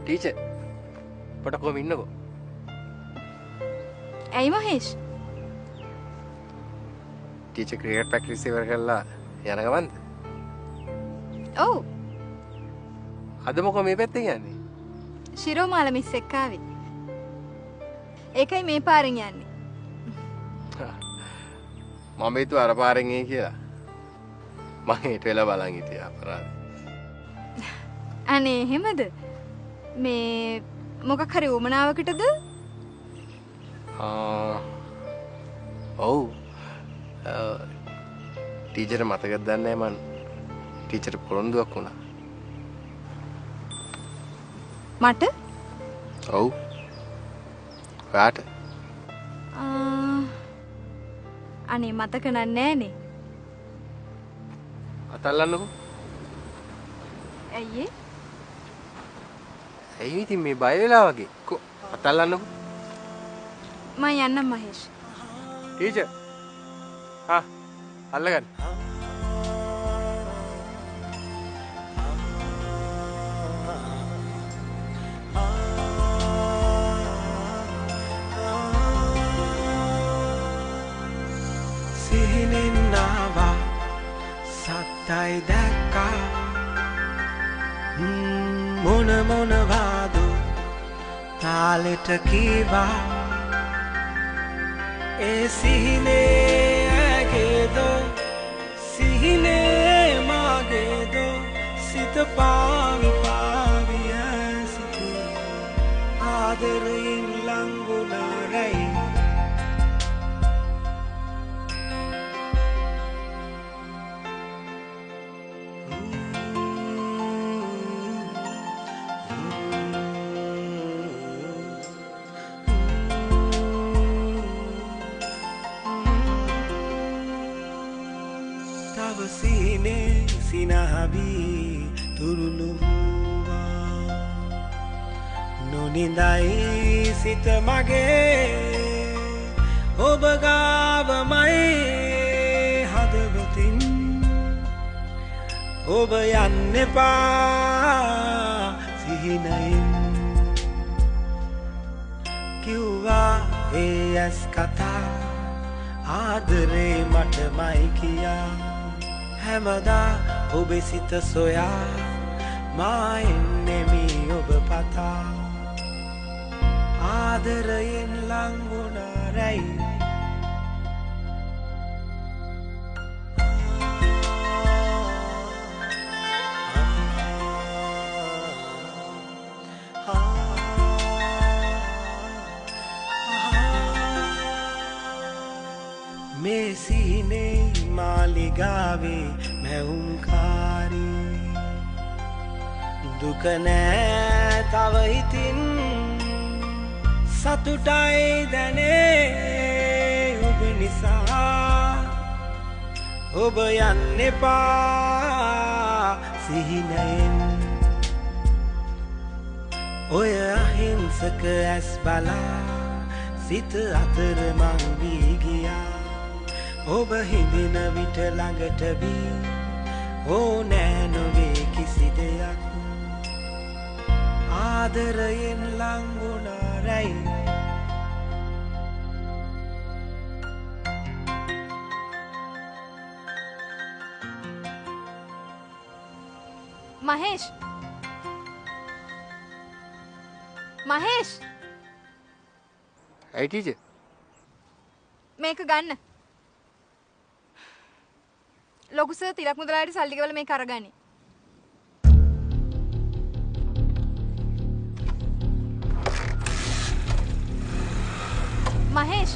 Teacher පොඩ කොහොම ඉන්නකෝ. ඇයි මහේෂ්? ටීචර් ක්‍රිකට් ප්‍රැක්ටිස් ඉවර කරලා යන ගමන්ද? ඔව්. අද මොකෝ මේ පැත්තෙන් යන්නේ? ශිරෝමාල මිස් එක්ක ආවේ. ඒකයි මේ පාරෙන් යන්නේ. මම හිතුවා අර පාරෙන් එයි කියලා. මම හිත වෙලා බලන් හිටියා අපරාධ. අනේ එහෙමද? මේ මොකක් හරි උමනාවකටද? ඔව්. ටීචර් මතකද දන්නේ මං ටීචර් පොරොන්දුවක් වුණා. මට? ඔව්. ඔයාට? අනේ මතක නෑනේ. අතල්ලන්නකෝ. ඇයි ඒ? ඇයි ඉතින් මේ බය වෙලා වගේ? අතල්ලන්නකෝ. මම යන්නම් මහේෂ්. ටීචර්. අල්ලගන්න. සිහිනෙන් ආවා සත්තයි දැක්කා මොන මොනවාදු තාලෙට කීවා ඒ සිහිනේ ඇගේද සිහිනේ මාගේද සිත පාවි පාවි ඇසිතේ ආදරයෙන් ලංගුණා රැයි Sine sinahabi turuluwa nonindai sit mage oba gawa mai hadawatin oba yanne pa sihinain kiwa es kata adare mata mai kiya හැමදා ඔබේ සිත සොයා මා එන්නෙමි ඔබ පතා ආදරයෙන් ලංගුණ රැයි මේ සීනේ මාලිගාවේ මැවුම්කාරී දුක නෑ තව හිතින් සතුටයි දැනේ ඔබ නිසා ඔබ යන්න එපා සිහිනයෙන් ඔය අහිංසක ඇස් බලා සිත අතර මං වී ගියා ඔබ හිඳින විට ළඟට වී ඕනෑ නොවේ කිසි දෙයක් ආදරයෙන් ලංගුණ රැයි මහේෂ් මහේෂ් ඇයි ටීචර් මේක ගන්න ලොකු සර් තිලක් මුදලාට සල්ලි ගෙවලා මේක අරගනි. මහේෂ්